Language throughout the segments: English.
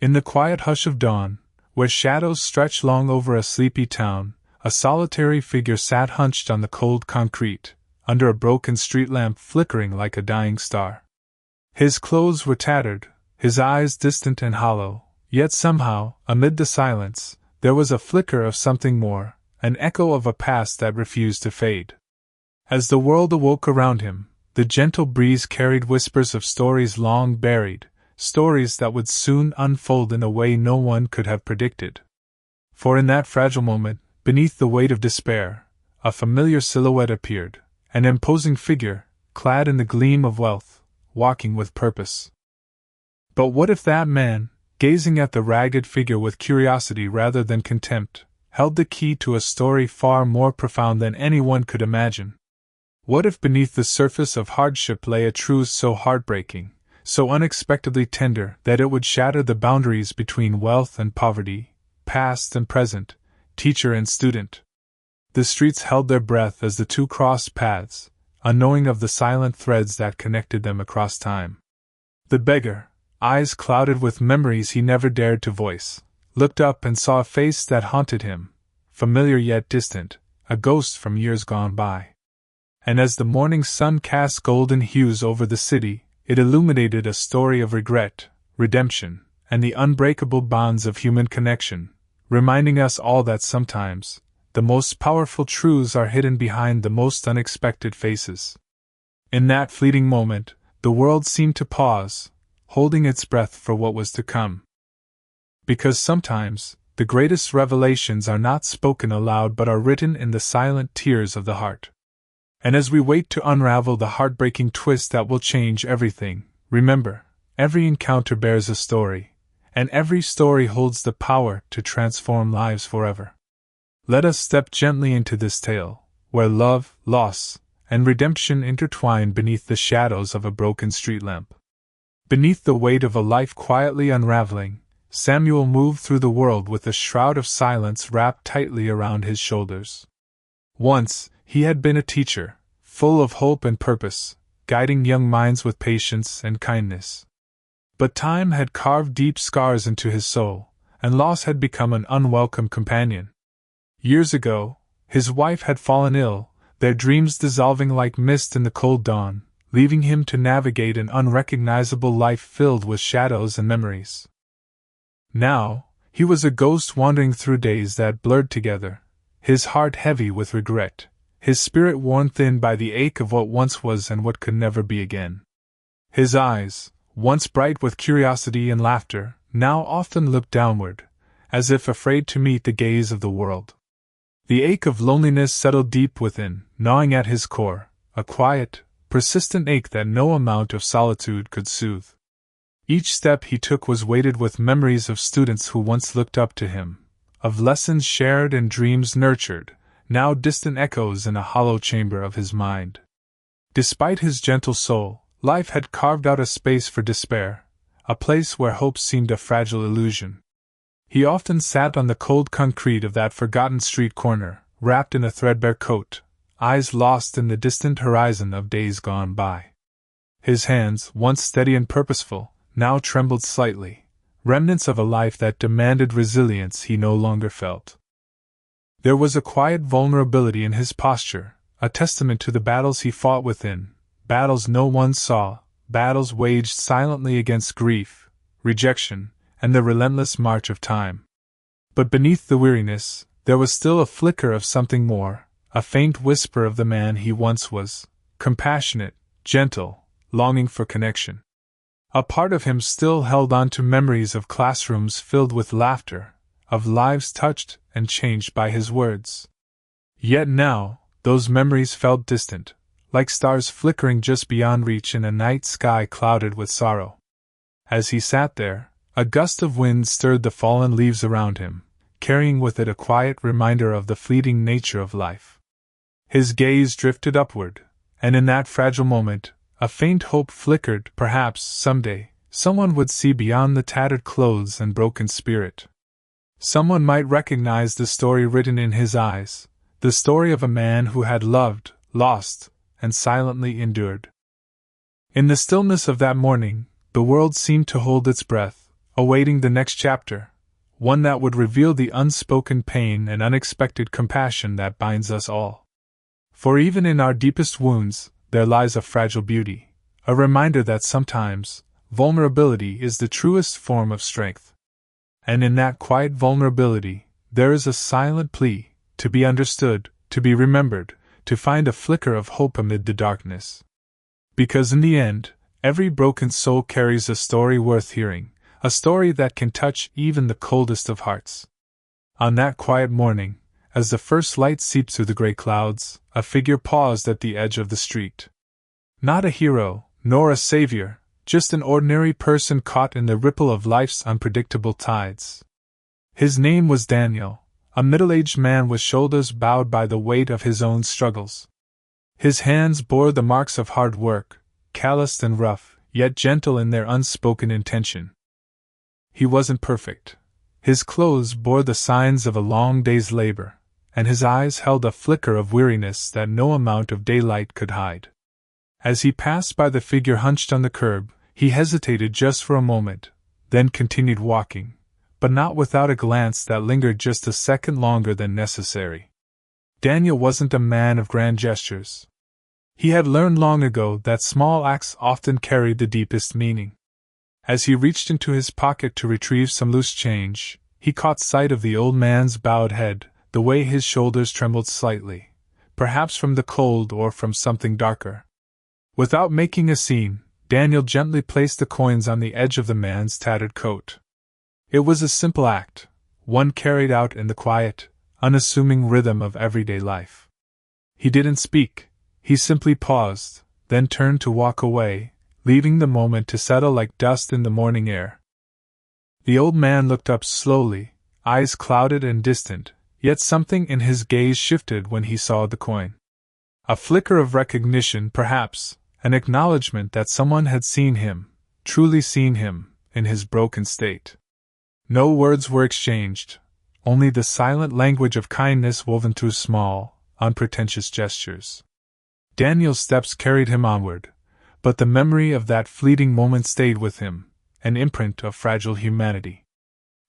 In the quiet hush of dawn, where shadows stretched long over a sleepy town, a solitary figure sat hunched on the cold concrete, under a broken street lamp flickering like a dying star. His clothes were tattered, his eyes distant and hollow, yet somehow, amid the silence, there was a flicker of something more, an echo of a past that refused to fade. As the world awoke around him, the gentle breeze carried whispers of stories long buried, stories that would soon unfold in a way no one could have predicted. For in that fragile moment, beneath the weight of despair, a familiar silhouette appeared, an imposing figure, clad in the gleam of wealth, walking with purpose. But what if that man, gazing at the ragged figure with curiosity rather than contempt, held the key to a story far more profound than anyone could imagine? What if beneath the surface of hardship lay a truth so heartbreaking, so unexpectedly tender that it would shatter the boundaries between wealth and poverty, past and present, teacher and student? The streets held their breath as the two crossed paths, unknowing of the silent threads that connected them across time. The beggar, eyes clouded with memories he never dared to voice, looked up and saw a face that haunted him, familiar yet distant, a ghost from years gone by. And as the morning sun cast golden hues over the city, it illuminated a story of regret, redemption, and the unbreakable bonds of human connection, reminding us all that sometimes, the most powerful truths are hidden behind the most unexpected faces. In that fleeting moment, the world seemed to pause, holding its breath for what was to come. Because sometimes, the greatest revelations are not spoken aloud but are written in the silent tears of the heart. And as we wait to unravel the heartbreaking twist that will change everything, remember, every encounter bears a story, and every story holds the power to transform lives forever. Let us step gently into this tale, where love, loss, and redemption intertwine beneath the shadows of a broken street lamp. Beneath the weight of a life quietly unraveling, Samuel moved through the world with a shroud of silence wrapped tightly around his shoulders. Once, he had been a teacher, full of hope and purpose, guiding young minds with patience and kindness. But time had carved deep scars into his soul, and loss had become an unwelcome companion. Years ago, his wife had fallen ill, their dreams dissolving like mist in the cold dawn, leaving him to navigate an unrecognizable life filled with shadows and memories. Now, he was a ghost wandering through days that blurred together, his heart heavy with regret, his spirit worn thin by the ache of what once was and what could never be again. His eyes, once bright with curiosity and laughter, now often looked downward, as if afraid to meet the gaze of the world. The ache of loneliness settled deep within, gnawing at his core, a quiet, persistent ache that no amount of solitude could soothe. Each step he took was weighted with memories of students who once looked up to him, of lessons shared and dreams nurtured, now distant echoes in a hollow chamber of his mind. Despite his gentle soul, life had carved out a space for despair, a place where hope seemed a fragile illusion. He often sat on the cold concrete of that forgotten street corner, wrapped in a threadbare coat, eyes lost in the distant horizon of days gone by. His hands, once steady and purposeful, now trembled slightly, remnants of a life that demanded resilience he no longer felt. There was a quiet vulnerability in his posture, a testament to the battles he fought within, battles no one saw, battles waged silently against grief, rejection, and the relentless march of time. But beneath the weariness, there was still a flicker of something more, a faint whisper of the man he once was, compassionate, gentle, longing for connection. A part of him still held on to memories of classrooms filled with laughter, of lives touched and changed by his words. Yet now, those memories felt distant, like stars flickering just beyond reach in a night sky clouded with sorrow. As he sat there, a gust of wind stirred the fallen leaves around him, carrying with it a quiet reminder of the fleeting nature of life. His gaze drifted upward, and in that fragile moment, a faint hope flickered. Perhaps, someday, someone would see beyond the tattered clothes and broken spirit. Someone might recognize the story written in his eyes, the story of a man who had loved, lost, and silently endured. In the stillness of that morning, the world seemed to hold its breath, awaiting the next chapter, one that would reveal the unspoken pain and unexpected compassion that binds us all. For even in our deepest wounds, there lies a fragile beauty, a reminder that sometimes, vulnerability is the truest form of strength. And in that quiet vulnerability, there is a silent plea, to be understood, to be remembered, to find a flicker of hope amid the darkness. Because in the end, every broken soul carries a story worth hearing, a story that can touch even the coldest of hearts. On that quiet morning, as the first light seeped through the gray clouds, a figure paused at the edge of the street. Not a hero, nor a savior, just an ordinary person caught in the ripple of life's unpredictable tides. His name was Daniel, a middle-aged man with shoulders bowed by the weight of his own struggles. His hands bore the marks of hard work, calloused and rough, yet gentle in their unspoken intention. He wasn't perfect. His clothes bore the signs of a long day's labor, and his eyes held a flicker of weariness that no amount of daylight could hide. As he passed by the figure hunched on the curb, he hesitated just for a moment, then continued walking, but not without a glance that lingered just a second longer than necessary. Daniel wasn't a man of grand gestures. He had learned long ago that small acts often carried the deepest meaning. As he reached into his pocket to retrieve some loose change, he caught sight of the old man's bowed head, the way his shoulders trembled slightly, perhaps from the cold or from something darker. Without making a scene, Daniel gently placed the coins on the edge of the man's tattered coat. It was a simple act, one carried out in the quiet, unassuming rhythm of everyday life. He didn't speak, he simply paused, then turned to walk away, leaving the moment to settle like dust in the morning air. The old man looked up slowly, eyes clouded and distant, yet something in his gaze shifted when he saw the coin. A flicker of recognition, perhaps, an acknowledgement that someone had seen him, truly seen him, in his broken state. No words were exchanged, only the silent language of kindness woven through small, unpretentious gestures. Daniel's steps carried him onward, but the memory of that fleeting moment stayed with him, an imprint of fragile humanity.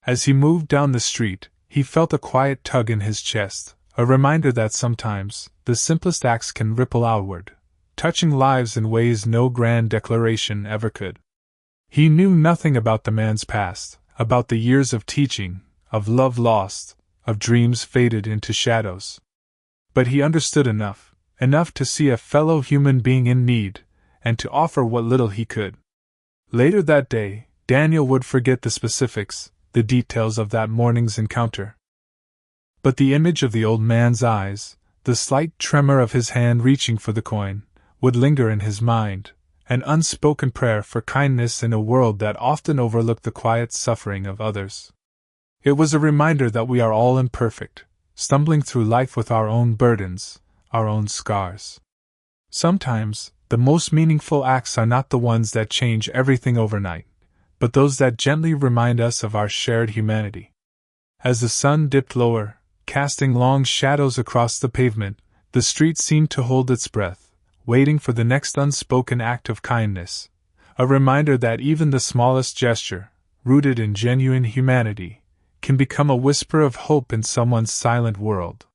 As he moved down the street, he felt a quiet tug in his chest, a reminder that sometimes the simplest acts can ripple outward, touching lives in ways no grand declaration ever could. He knew nothing about the man's past, about the years of teaching, of love lost, of dreams faded into shadows. But he understood enough to see a fellow human being in need, and to offer what little he could. Later that day, Daniel would forget the specifics, the details of that morning's encounter. But the image of the old man's eyes, the slight tremor of his hand reaching for the coin, would linger in his mind, an unspoken prayer for kindness in a world that often overlooked the quiet suffering of others. It was a reminder that we are all imperfect, stumbling through life with our own burdens, our own scars. Sometimes, the most meaningful acts are not the ones that change everything overnight, but those that gently remind us of our shared humanity. As the sun dipped lower, casting long shadows across the pavement, the street seemed to hold its breath, waiting for the next unspoken act of kindness, a reminder that even the smallest gesture, rooted in genuine humanity, can become a whisper of hope in someone's silent world.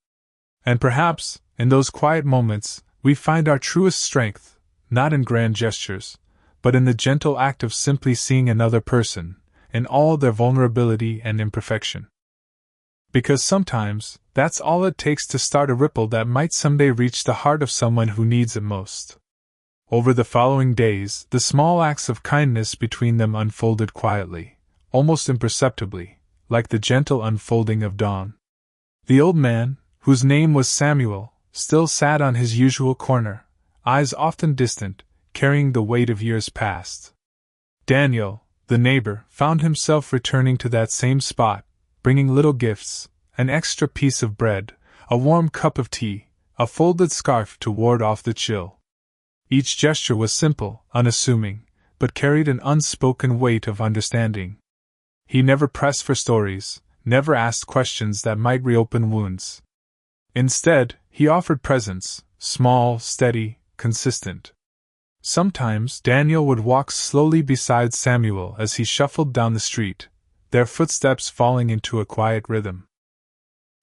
And perhaps, in those quiet moments, we find our truest strength, not in grand gestures, but in the gentle act of simply seeing another person, in all their vulnerability and imperfection. Because sometimes, that's all it takes to start a ripple that might someday reach the heart of someone who needs it most. Over the following days, the small acts of kindness between them unfolded quietly, almost imperceptibly, like the gentle unfolding of dawn. The old man, whose name was Samuel, still sat on his usual corner, eyes often distant, carrying the weight of years past. Daniel, the neighbor, found himself returning to that same spot, bringing little gifts, an extra piece of bread, a warm cup of tea, a folded scarf to ward off the chill. Each gesture was simple, unassuming, but carried an unspoken weight of understanding. He never pressed for stories, never asked questions that might reopen wounds. Instead, he offered presence, small, steady, consistent. Sometimes Daniel would walk slowly beside Samuel as he shuffled down the street, their footsteps falling into a quiet rhythm.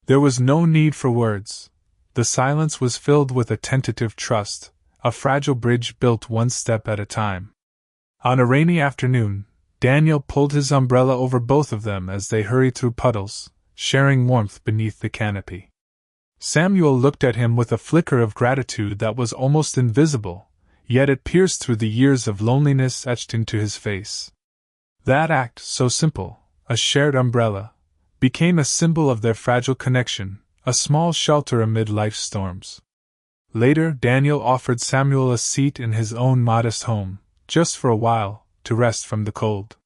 There was no need for words. The silence was filled with a tentative trust, a fragile bridge built one step at a time. On a rainy afternoon, Daniel pulled his umbrella over both of them as they hurried through puddles, sharing warmth beneath the canopy. Samuel looked at him with a flicker of gratitude that was almost invisible, yet it pierced through the years of loneliness etched into his face. That act, so simple, a shared umbrella, became a symbol of their fragile connection, a small shelter amid life's storms. Later, Daniel offered Samuel a seat in his own modest home, just for a while, to rest from the cold.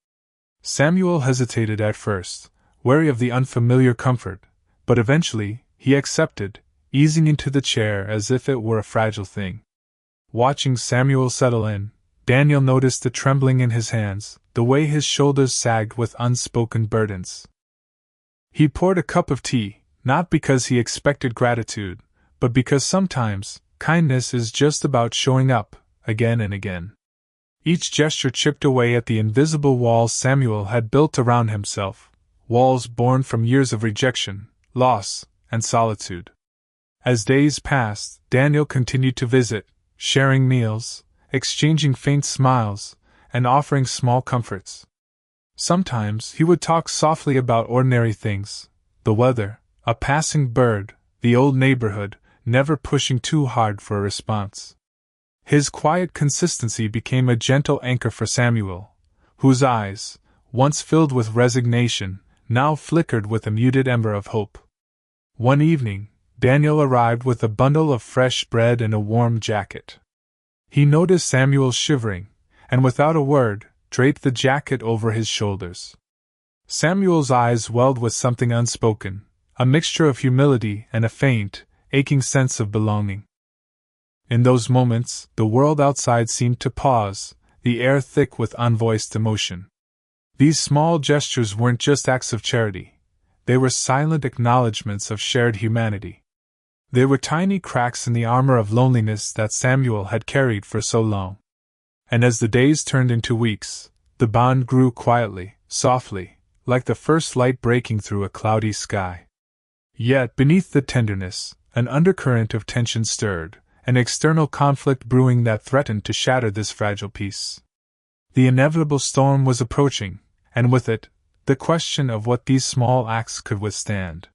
Samuel hesitated at first, wary of the unfamiliar comfort, but eventually, he accepted, easing into the chair as if it were a fragile thing. Watching Samuel settle in, Daniel noticed the trembling in his hands, the way his shoulders sagged with unspoken burdens. He poured a cup of tea, not because he expected gratitude, but because sometimes, kindness is just about showing up, again and again. Each gesture chipped away at the invisible walls Samuel had built around himself, walls born from years of rejection, loss, and solitude. As days passed, Daniel continued to visit, sharing meals, exchanging faint smiles, and offering small comforts. Sometimes he would talk softly about ordinary things, the weather, a passing bird, the old neighborhood, never pushing too hard for a response. His quiet consistency became a gentle anchor for Samuel, whose eyes, once filled with resignation, now flickered with a muted ember of hope. One evening, Daniel arrived with a bundle of fresh bread and a warm jacket. He noticed Samuel shivering, and without a word, draped the jacket over his shoulders. Samuel's eyes welled with something unspoken, a mixture of humility and a faint, aching sense of belonging. In those moments, the world outside seemed to pause, the air thick with unvoiced emotion. These small gestures weren't just acts of charity. They were silent acknowledgments of shared humanity. They were tiny cracks in the armor of loneliness that Samuel had carried for so long. And as the days turned into weeks, the bond grew quietly, softly, like the first light breaking through a cloudy sky. Yet beneath the tenderness, an undercurrent of tension stirred, an external conflict brewing that threatened to shatter this fragile peace. The inevitable storm was approaching, and with it, the question of what these small acts could withstand.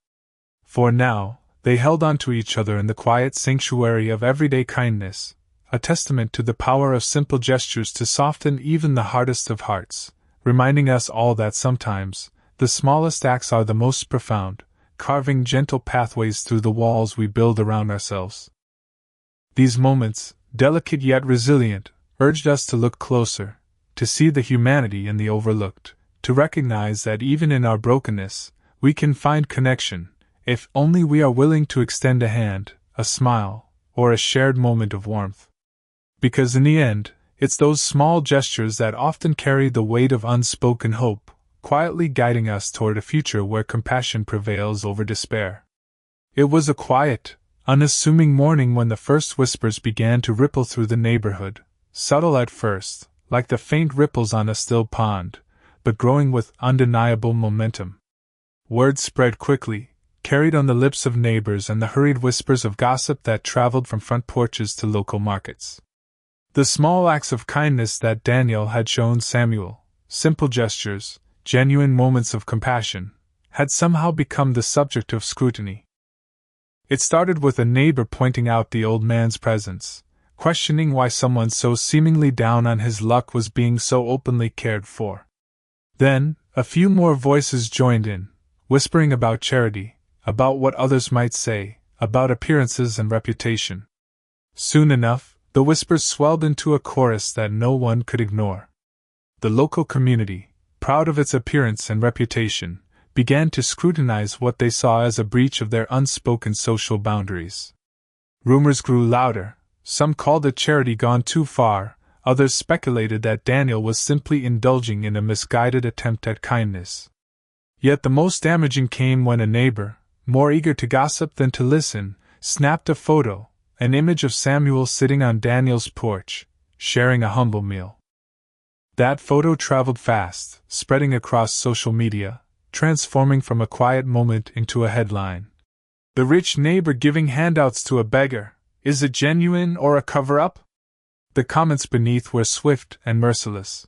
For now, they held on to each other in the quiet sanctuary of everyday kindness, a testament to the power of simple gestures to soften even the hardest of hearts, reminding us all that sometimes, the smallest acts are the most profound, carving gentle pathways through the walls we build around ourselves. These moments, delicate yet resilient, urged us to look closer, to see the humanity in the overlooked, to recognize that even in our brokenness, we can find connection, if only we are willing to extend a hand, a smile, or a shared moment of warmth. Because in the end, it's those small gestures that often carry the weight of unspoken hope, quietly guiding us toward a future where compassion prevails over despair. It was a quiet, unassuming morning when the first whispers began to ripple through the neighborhood, subtle at first, like the faint ripples on a still pond, but growing with undeniable momentum. Word spread quickly, carried on the lips of neighbors and the hurried whispers of gossip that traveled from front porches to local markets. The small acts of kindness that Daniel had shown Samuel, simple gestures, genuine moments of compassion, had somehow become the subject of scrutiny. It started with a neighbor pointing out the old man's presence, questioning why someone so seemingly down on his luck was being so openly cared for. Then, a few more voices joined in, whispering about charity, about what others might say, about appearances and reputation. Soon enough, the whispers swelled into a chorus that no one could ignore. The local community, proud of its appearance and reputation, began to scrutinize what they saw as a breach of their unspoken social boundaries. Rumors grew louder. Some called it charity gone too far, others speculated that Daniel was simply indulging in a misguided attempt at kindness. Yet the most damaging came when a neighbor, more eager to gossip than to listen, snapped a photo, an image of Samuel sitting on Daniel's porch, sharing a humble meal. That photo traveled fast, spreading across social media, transforming from a quiet moment into a headline. The rich neighbor giving handouts to a beggar. Is it genuine or a cover-up? The comments beneath were swift and merciless.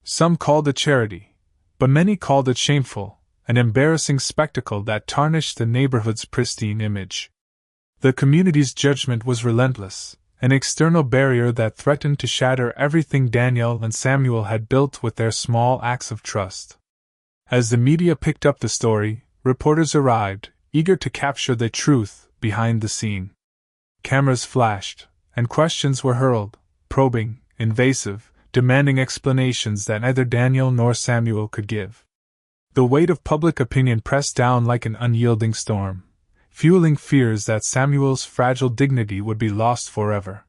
Some called it charity, but many called it shameful, an embarrassing spectacle that tarnished the neighborhood's pristine image. The community's judgment was relentless, an external barrier that threatened to shatter everything Daniel and Samuel had built with their small acts of trust. As the media picked up the story, reporters arrived, eager to capture the truth behind the scene. Cameras flashed, and questions were hurled, probing, invasive, demanding explanations that neither Daniel nor Samuel could give. The weight of public opinion pressed down like an unyielding storm, fueling fears that Samuel's fragile dignity would be lost forever.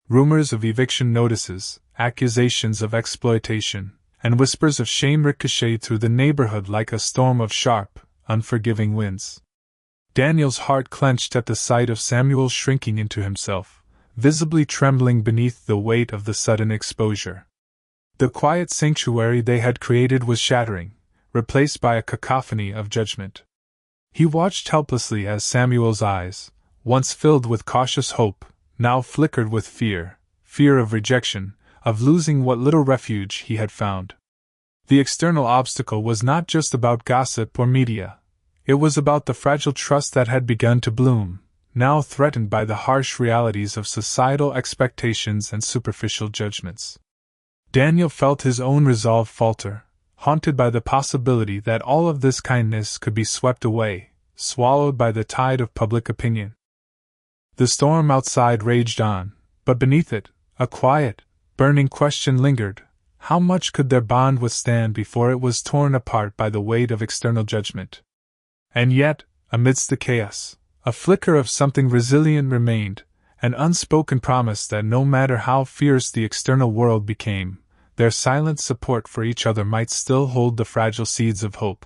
Rumors of eviction notices, accusations of exploitation, and whispers of shame ricocheted through the neighborhood like a storm of sharp, unforgiving winds. Daniel's heart clenched at the sight of Samuel shrinking into himself, visibly trembling beneath the weight of the sudden exposure. The quiet sanctuary they had created was shattering, replaced by a cacophony of judgment. He watched helplessly as Samuel's eyes, once filled with cautious hope, now flickered with fear of rejection, of losing what little refuge he had found. The external obstacle was not just about gossip or media. It was about the fragile trust that had begun to bloom, now threatened by the harsh realities of societal expectations and superficial judgments. Daniel felt his own resolve falter, haunted by the possibility that all of this kindness could be swept away, swallowed by the tide of public opinion. The storm outside raged on, but beneath it, a quiet, burning question lingered: how much could their bond withstand before it was torn apart by the weight of external judgment? And yet, amidst the chaos, a flicker of something resilient remained, an unspoken promise that no matter how fierce the external world became, their silent support for each other might still hold the fragile seeds of hope.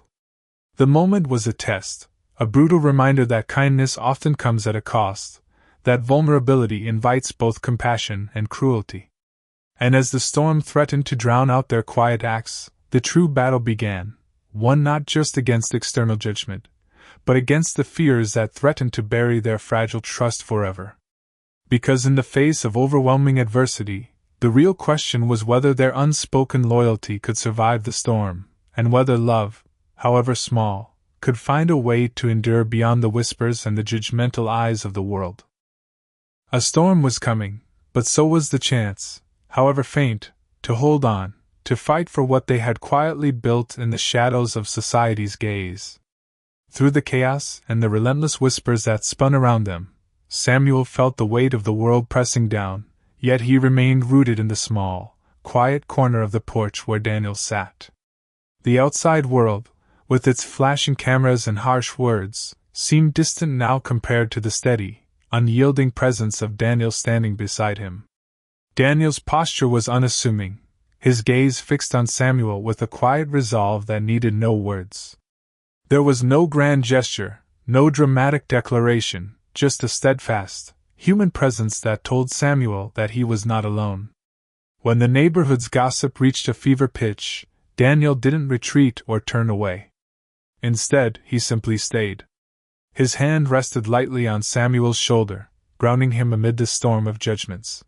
The moment was a test, a brutal reminder that kindness often comes at a cost, that vulnerability invites both compassion and cruelty. And as the storm threatened to drown out their quiet acts, the true battle began, one not just against external judgment, but against the fears that threatened to bury their fragile trust forever. Because in the face of overwhelming adversity, the real question was whether their unspoken loyalty could survive the storm, and whether love, however small, could find a way to endure beyond the whispers and the judgmental eyes of the world. A storm was coming, but so was the chance, however faint, to hold on, to fight for what they had quietly built in the shadows of society's gaze. Through the chaos and the relentless whispers that spun around them, Samuel felt the weight of the world pressing down, yet he remained rooted in the small, quiet corner of the porch where Daniel sat. The outside world, with its flashing cameras and harsh words, seemed distant now compared to the steady, unyielding presence of Daniel standing beside him. Daniel's posture was unassuming, his gaze fixed on Samuel with a quiet resolve that needed no words. There was no grand gesture, no dramatic declaration, just a steadfast, human presence that told Samuel that he was not alone. When the neighborhood's gossip reached a fever pitch, Daniel didn't retreat or turn away. Instead, he simply stayed. His hand rested lightly on Samuel's shoulder, grounding him amid the storm of judgments.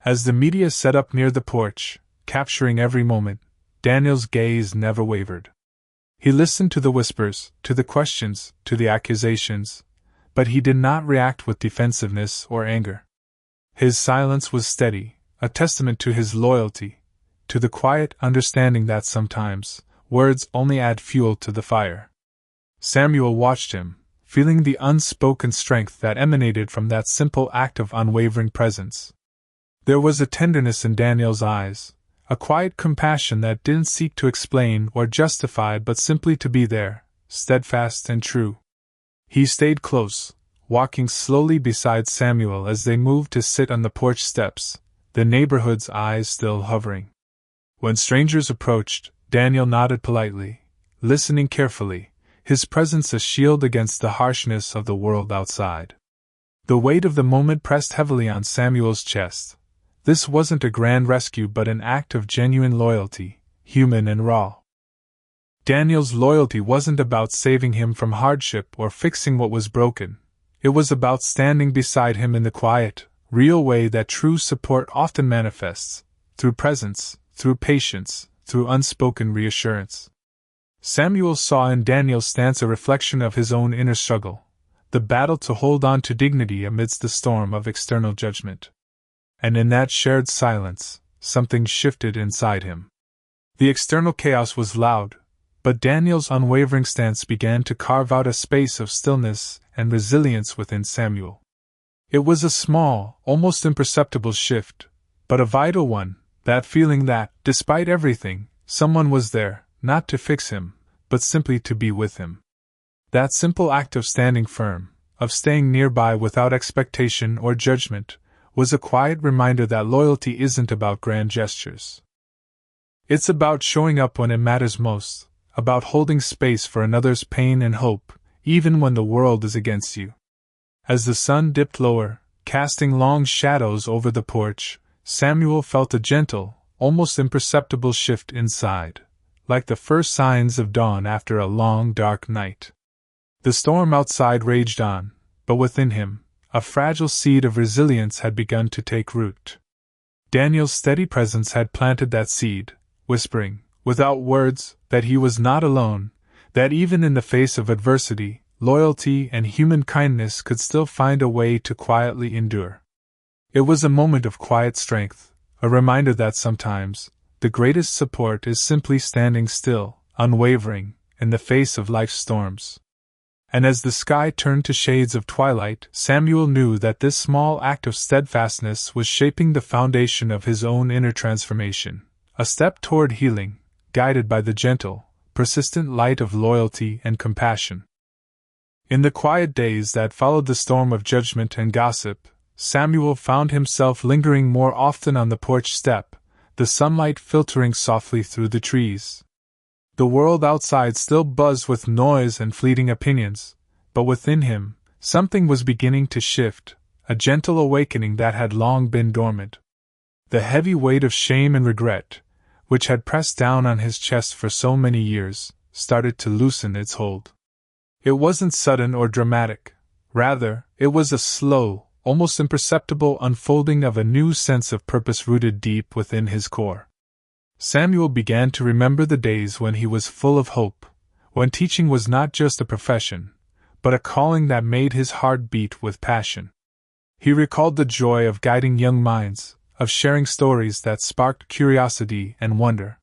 As the media set up near the porch, capturing every moment, Daniel's gaze never wavered. He listened to the whispers, to the questions, to the accusations, but he did not react with defensiveness or anger. His silence was steady, a testament to his loyalty, to the quiet understanding that sometimes words only add fuel to the fire. Samuel watched him, feeling the unspoken strength that emanated from that simple act of unwavering presence. There was a tenderness in Daniel's eyes, a quiet compassion that didn't seek to explain or justify but simply to be there, steadfast and true. He stayed close, walking slowly beside Samuel as they moved to sit on the porch steps, the neighborhood's eyes still hovering. When strangers approached, Daniel nodded politely, listening carefully, his presence a shield against the harshness of the world outside. The weight of the moment pressed heavily on Samuel's chest, This wasn't a grand rescue but an act of genuine loyalty, human and raw. Daniel's loyalty wasn't about saving him from hardship or fixing what was broken. It was about standing beside him in the quiet, real way that true support often manifests, through presence, through patience, through unspoken reassurance. Samuel saw in Daniel's stance a reflection of his own inner struggle, the battle to hold on to dignity amidst the storm of external judgment. And in that shared silence, something shifted inside him. The external chaos was loud, but Daniel's unwavering stance began to carve out a space of stillness and resilience within Samuel. It was a small, almost imperceptible shift, but a vital one, that feeling that, despite everything, someone was there, not to fix him, but simply to be with him. That simple act of standing firm, of staying nearby without expectation or judgment, was a quiet reminder that loyalty isn't about grand gestures. It's about showing up when it matters most, about holding space for another's pain and hope, even when the world is against you. As the sun dipped lower, casting long shadows over the porch, Samuel felt a gentle, almost imperceptible shift inside, like the first signs of dawn after a long, dark night. The storm outside raged on, but within him, a fragile seed of resilience had begun to take root. Daniel's steady presence had planted that seed, whispering, without words, that he was not alone, that even in the face of adversity, loyalty and human kindness could still find a way to quietly endure. It was a moment of quiet strength, a reminder that sometimes, the greatest support is simply standing still, unwavering, in the face of life's storms. And as the sky turned to shades of twilight, Samuel knew that this small act of steadfastness was shaping the foundation of his own inner transformation, a step toward healing, guided by the gentle, persistent light of loyalty and compassion. In the quiet days that followed the storm of judgment and gossip, Samuel found himself lingering more often on the porch step, the sunlight filtering softly through the trees. The world outside still buzzed with noise and fleeting opinions, but within him, something was beginning to shift, a gentle awakening that had long been dormant. The heavy weight of shame and regret, which had pressed down on his chest for so many years, started to loosen its hold. It wasn't sudden or dramatic. Rather, it was a slow, almost imperceptible unfolding of a new sense of purpose rooted deep within his core. Samuel began to remember the days when he was full of hope, when teaching was not just a profession, but a calling that made his heart beat with passion. He recalled the joy of guiding young minds, of sharing stories that sparked curiosity and wonder.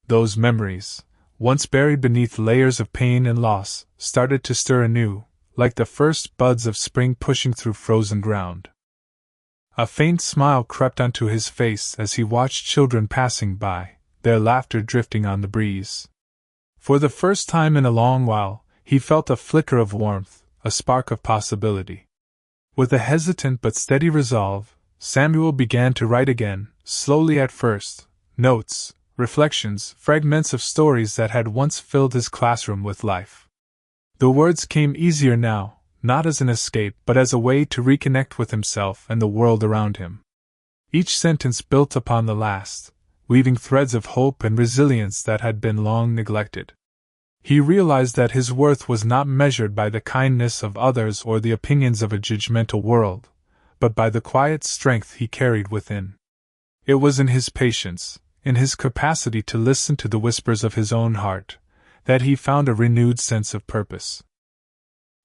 Those memories, once buried beneath layers of pain and loss, started to stir anew, like the first buds of spring pushing through frozen ground. A faint smile crept onto his face as he watched children passing by, their laughter drifting on the breeze. For the first time in a long while, he felt a flicker of warmth, a spark of possibility. With a hesitant but steady resolve, Samuel began to write again, slowly at first, notes, reflections, fragments of stories that had once filled his classroom with life. The words came easier now, not as an escape but as a way to reconnect with himself and the world around him. Each sentence built upon the last, weaving threads of hope and resilience that had been long neglected. He realized that his worth was not measured by the kindness of others or the opinions of a judgmental world, but by the quiet strength he carried within. It was in his patience, in his capacity to listen to the whispers of his own heart, that he found a renewed sense of purpose.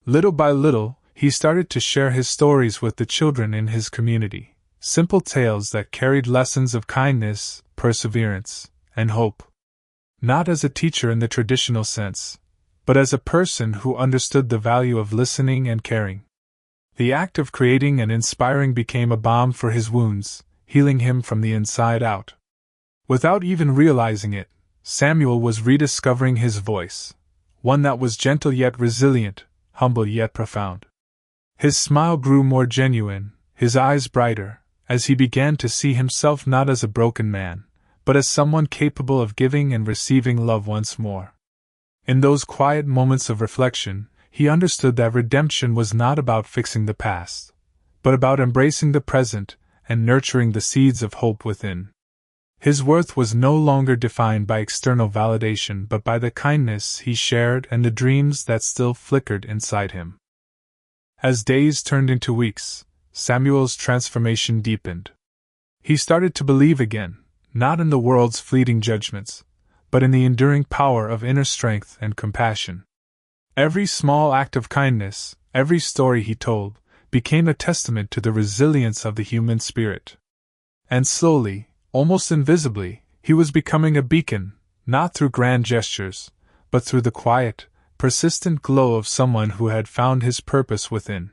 Little by little, he started to share his stories with the children in his community, simple tales that carried lessons of kindness, perseverance, and hope. Not as a teacher in the traditional sense, but as a person who understood the value of listening and caring. The act of creating and inspiring became a balm for his wounds, healing him from the inside out. Without even realizing it, Samuel was rediscovering his voice, one that was gentle yet resilient, humble yet profound. His smile grew more genuine, his eyes brighter, as he began to see himself not as a broken man, but as someone capable of giving and receiving love once more. In those quiet moments of reflection, he understood that redemption was not about fixing the past, but about embracing the present and nurturing the seeds of hope within. His worth was no longer defined by external validation but by the kindness he shared and the dreams that still flickered inside him. As days turned into weeks, Samuel's transformation deepened. He started to believe again, not in the world's fleeting judgments, but in the enduring power of inner strength and compassion. Every small act of kindness, every story he told, became a testament to the resilience of the human spirit. And slowly, almost invisibly, he was becoming a beacon, not through grand gestures, but through the quiet, persistent glow of someone who had found his purpose within.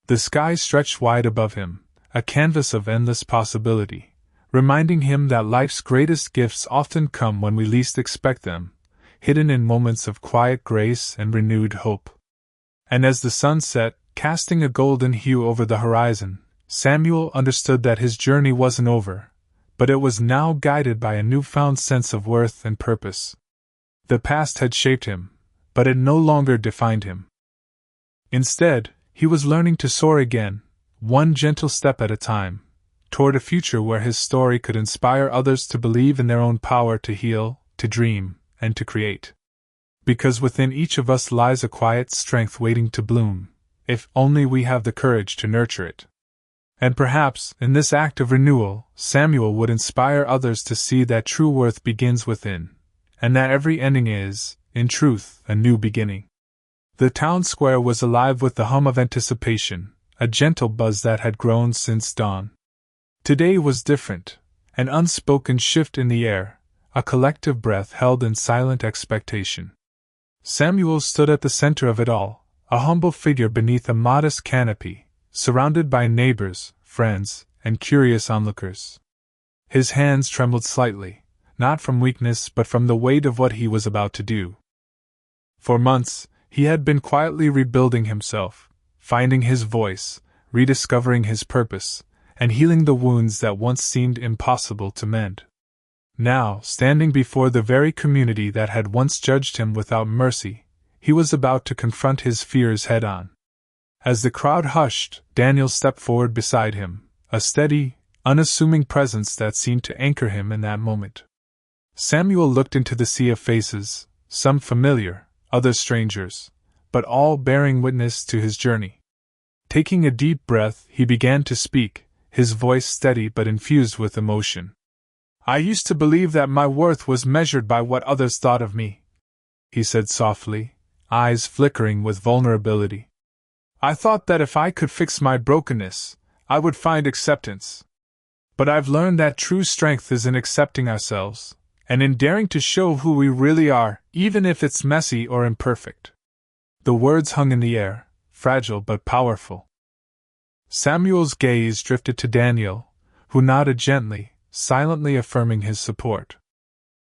The sky stretched wide above him, a canvas of endless possibility, reminding him that life's greatest gifts often come when we least expect them, hidden in moments of quiet grace and renewed hope. And as the sun set, casting a golden hue over the horizon, Samuel understood that his journey wasn't over, but it was now guided by a newfound sense of worth and purpose. The past had shaped him, but it no longer defined him. Instead, he was learning to soar again, one gentle step at a time, toward a future where his story could inspire others to believe in their own power to heal, to dream, and to create. Because within each of us lies a quiet strength waiting to bloom, if only we have the courage to nurture it. And perhaps, in this act of renewal, Samuel would inspire others to see that true worth begins within, and that every ending is, in truth, a new beginning. The town square was alive with the hum of anticipation, a gentle buzz that had grown since dawn. Today was different, an unspoken shift in the air, a collective breath held in silent expectation. Samuel stood at the center of it all, a humble figure beneath a modest canopy, surrounded by neighbors, friends, and curious onlookers. His hands trembled slightly, not from weakness but from the weight of what he was about to do. For months, he had been quietly rebuilding himself, finding his voice, rediscovering his purpose, and healing the wounds that once seemed impossible to mend. Now, standing before the very community that had once judged him without mercy, he was about to confront his fears head-on. As the crowd hushed, Daniel stepped forward beside him, a steady, unassuming presence that seemed to anchor him in that moment. Samuel looked into the sea of faces, some familiar, others strangers, but all bearing witness to his journey. Taking a deep breath, he began to speak, his voice steady but infused with emotion. "I used to believe that my worth was measured by what others thought of me," he said softly, eyes flickering with vulnerability. "I thought that if I could fix my brokenness, I would find acceptance. But I've learned that true strength is in accepting ourselves, and in daring to show who we really are, even if it's messy or imperfect." The words hung in the air, fragile but powerful. Samuel's gaze drifted to Daniel, who nodded gently, silently affirming his support.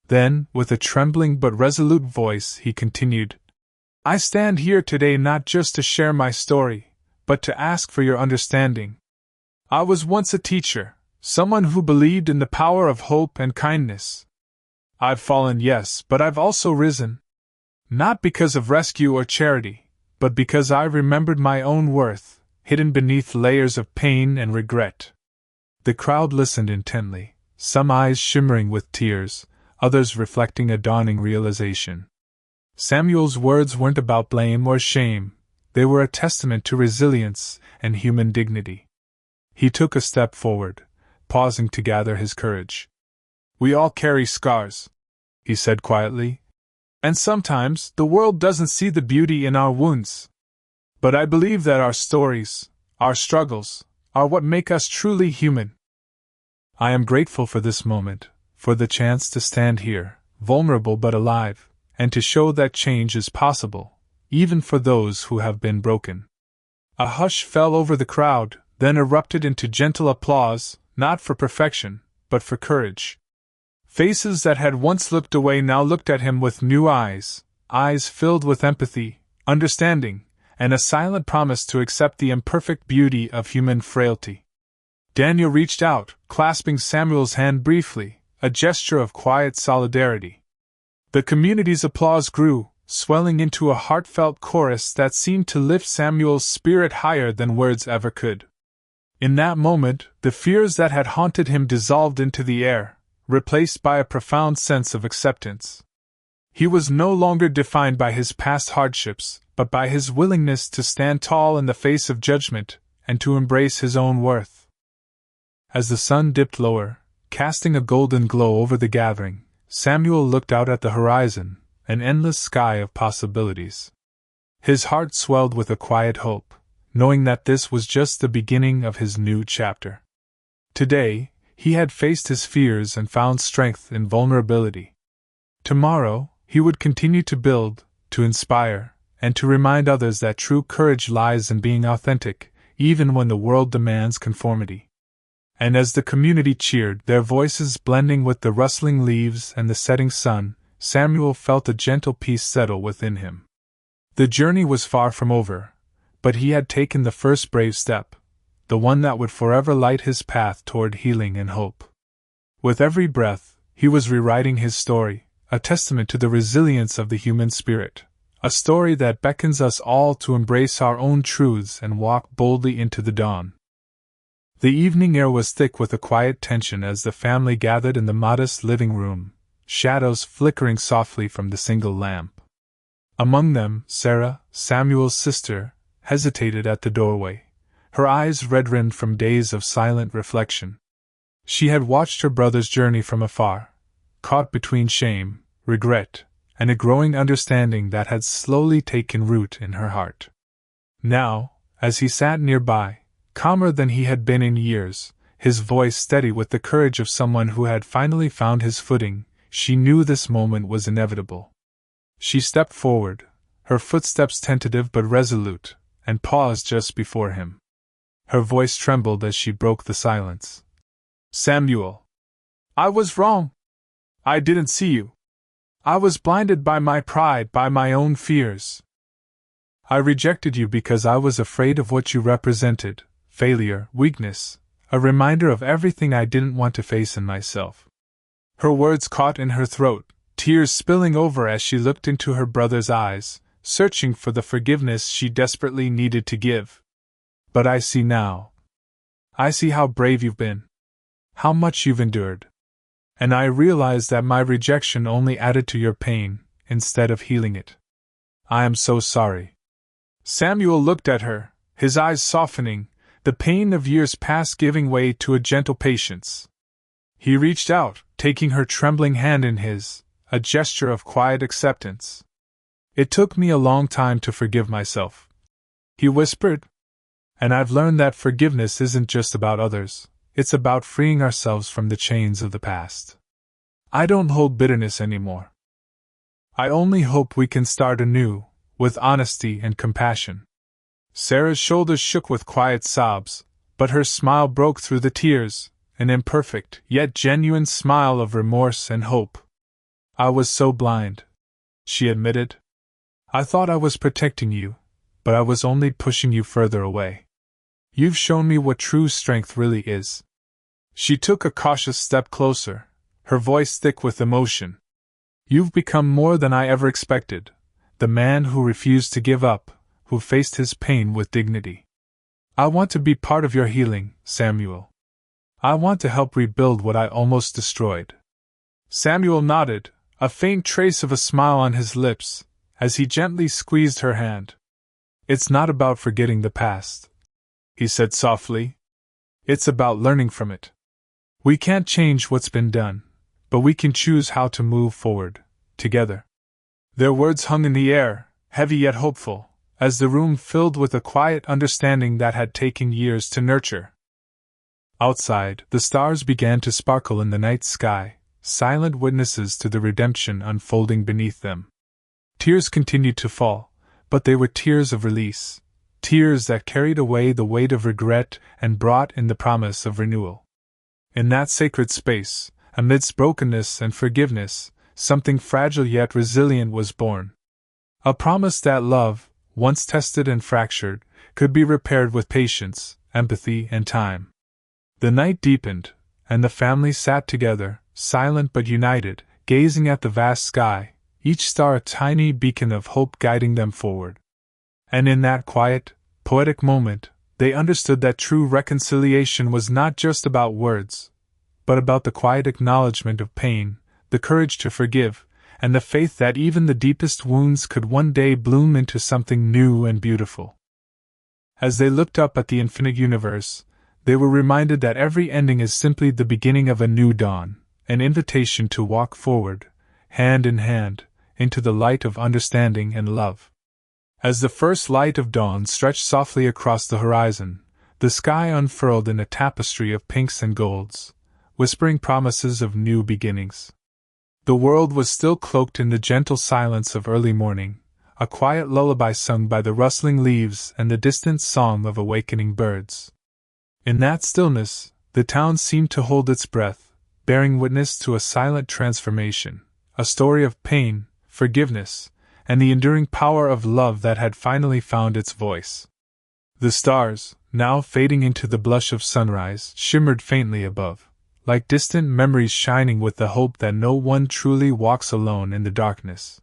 Then, with a trembling but resolute voice, he continued, "I stand here today not just to share my story, but to ask for your understanding. I was once a teacher, someone who believed in the power of hope and kindness. I've fallen, yes, but I've also risen. Not because of rescue or charity, but because I remembered my own worth, hidden beneath layers of pain and regret." The crowd listened intently, some eyes shimmering with tears, others reflecting a dawning realization. Samuel's words weren't about blame or shame, they were a testament to resilience and human dignity. He took a step forward, pausing to gather his courage. "We all carry scars," he said quietly, "and sometimes the world doesn't see the beauty in our wounds. But I believe that our stories, our struggles, are what make us truly human. I am grateful for this moment, for the chance to stand here, vulnerable but alive, and to show that change is possible, even for those who have been broken." A hush fell over the crowd, then erupted into gentle applause, not for perfection, but for courage. Faces that had once looked away now looked at him with new eyes, eyes filled with empathy, understanding, and a silent promise to accept the imperfect beauty of human frailty. Daniel reached out, clasping Samuel's hand briefly, a gesture of quiet solidarity. The community's applause grew, swelling into a heartfelt chorus that seemed to lift Samuel's spirit higher than words ever could. In that moment, the fears that had haunted him dissolved into the air, replaced by a profound sense of acceptance. He was no longer defined by his past hardships, but by his willingness to stand tall in the face of judgment and to embrace his own worth. As the sun dipped lower, casting a golden glow over the gathering, Samuel looked out at the horizon, an endless sky of possibilities. His heart swelled with a quiet hope, knowing that this was just the beginning of his new chapter. Today, he had faced his fears and found strength in vulnerability. Tomorrow, he would continue to build, to inspire, and to remind others that true courage lies in being authentic, even when the world demands conformity. And as the community cheered, their voices blending with the rustling leaves and the setting sun, Samuel felt a gentle peace settle within him. The journey was far from over, but he had taken the first brave step, the one that would forever light his path toward healing and hope. With every breath, he was rewriting his story, a testament to the resilience of the human spirit, a story that beckons us all to embrace our own truths and walk boldly into the dawn. The evening air was thick with a quiet tension as the family gathered in the modest living room, shadows flickering softly from the single lamp. Among them, Sarah, Samuel's sister, hesitated at the doorway, her eyes red-rimmed from days of silent reflection. She had watched her brother's journey from afar, caught between shame, regret, and a growing understanding that had slowly taken root in her heart. Now, as he sat nearby, calmer than he had been in years, his voice steady with the courage of someone who had finally found his footing, she knew this moment was inevitable. She stepped forward, her footsteps tentative but resolute, and paused just before him. Her voice trembled as she broke the silence. "Samuel, I was wrong. I didn't see you. I was blinded by my pride, by my own fears. I rejected you because I was afraid of what you represented. Failure, weakness, a reminder of everything I didn't want to face in myself." Her words caught in her throat, tears spilling over as she looked into her brother's eyes, searching for the forgiveness she desperately needed to give. "But I see now. I see how brave you've been, how much you've endured. And I realize that my rejection only added to your pain, instead of healing it. I am so sorry." Samuel looked at her, his eyes softening, the pain of years past giving way to a gentle patience. He reached out, taking her trembling hand in his, a gesture of quiet acceptance. "It took me a long time to forgive myself," he whispered. "And I've learned that forgiveness isn't just about others, it's about freeing ourselves from the chains of the past. I don't hold bitterness anymore. I only hope we can start anew, with honesty and compassion." Sarah's shoulders shook with quiet sobs, but her smile broke through the tears, an imperfect yet genuine smile of remorse and hope. "I was so blind," she admitted. "I thought I was protecting you, but I was only pushing you further away. You've shown me what true strength really is." She took a cautious step closer, her voice thick with emotion. "You've become more than I ever expected, the man who refused to give up, who faced his pain with dignity. I want to be part of your healing, Samuel. I want to help rebuild what I almost destroyed." Samuel nodded, a faint trace of a smile on his lips, as he gently squeezed her hand. "It's not about forgetting the past," he said softly. "It's about learning from it. We can't change what's been done, but we can choose how to move forward, together." Their words hung in the air, heavy yet hopeful, as the room filled with a quiet understanding that had taken years to nurture. Outside, the stars began to sparkle in the night sky, silent witnesses to the redemption unfolding beneath them. Tears continued to fall, but they were tears of release, tears that carried away the weight of regret and brought in the promise of renewal. In that sacred space, amidst brokenness and forgiveness, something fragile yet resilient was born. A promise that love, once tested and fractured, could be repaired with patience, empathy, and time. The night deepened, and the family sat together, silent but united, gazing at the vast sky, each star a tiny beacon of hope guiding them forward. And in that quiet, poetic moment, They understood that true reconciliation was not just about words, but about the quiet acknowledgement of pain, the courage to forgive, and the faith that even the deepest wounds could one day bloom into something new and beautiful. As they looked up at the infinite universe, they were reminded that every ending is simply the beginning of a new dawn, an invitation to walk forward, hand in hand, into the light of understanding and love. As the first light of dawn stretched softly across the horizon, the sky unfurled in a tapestry of pinks and golds, whispering promises of new beginnings. The world was still cloaked in the gentle silence of early morning, a quiet lullaby sung by the rustling leaves and the distant song of awakening birds. In that stillness, the town seemed to hold its breath, bearing witness to a silent transformation, a story of pain, forgiveness, and the enduring power of love that had finally found its voice. The stars, now fading into the blush of sunrise, shimmered faintly above, like distant memories shining with the hope that no one truly walks alone in the darkness.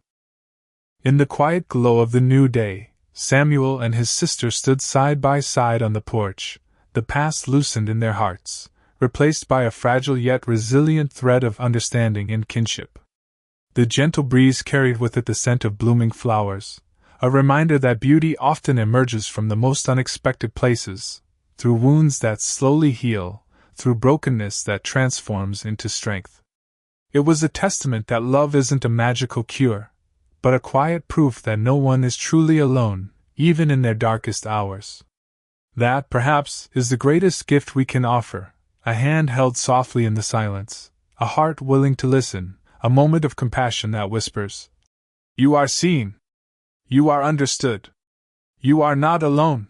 In the quiet glow of the new day, Samuel and his sister stood side by side on the porch, the past loosened in their hearts, replaced by a fragile yet resilient thread of understanding and kinship. The gentle breeze carried with it the scent of blooming flowers, a reminder that beauty often emerges from the most unexpected places, through wounds that slowly heal, through brokenness that transforms into strength. It was a testament that love isn't a magical cure, but a quiet proof that no one is truly alone, even in their darkest hours. That, perhaps, is the greatest gift we can offer, a hand held softly in the silence, a heart willing to listen, a moment of compassion that whispers, "You are seen. You are understood. You are not alone."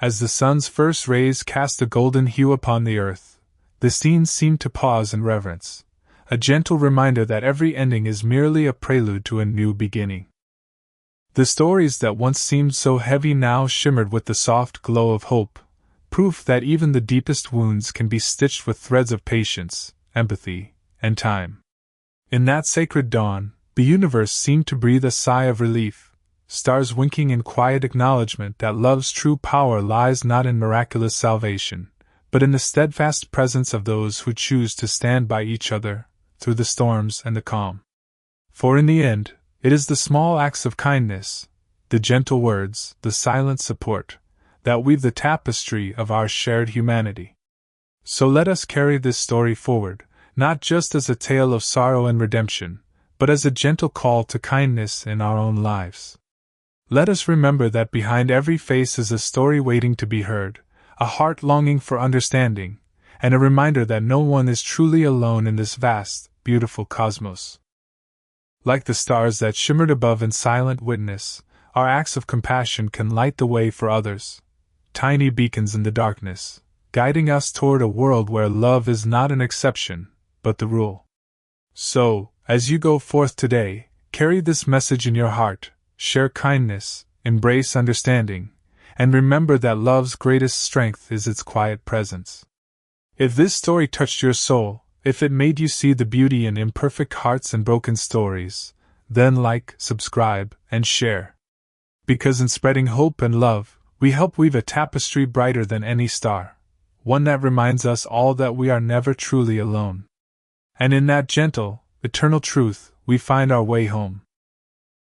As the sun's first rays cast a golden hue upon the earth, the scene seemed to pause in reverence, a gentle reminder that every ending is merely a prelude to a new beginning. The stories that once seemed so heavy now shimmered with the soft glow of hope, proof that even the deepest wounds can be stitched with threads of patience, empathy, and time. In that sacred dawn, the universe seemed to breathe a sigh of relief, stars winking in quiet acknowledgement that love's true power lies not in miraculous salvation, but in the steadfast presence of those who choose to stand by each other, through the storms and the calm. For in the end, it is the small acts of kindness, the gentle words, the silent support, that weave the tapestry of our shared humanity. So let us carry this story forward, not just as a tale of sorrow and redemption, but as a gentle call to kindness in our own lives. Let us remember that behind every face is a story waiting to be heard, a heart longing for understanding, and a reminder that no one is truly alone in this vast, beautiful cosmos. Like the stars that shimmered above in silent witness, our acts of compassion can light the way for others, tiny beacons in the darkness, guiding us toward a world where love is not an exception, but the rule. So, as you go forth today, carry this message in your heart, share kindness, embrace understanding, and remember that love's greatest strength is its quiet presence. If this story touched your soul, if it made you see the beauty in imperfect hearts and broken stories, then like, subscribe, and share. Because in spreading hope and love, we help weave a tapestry brighter than any star, one that reminds us all that we are never truly alone. And in that gentle, eternal truth, we find our way home.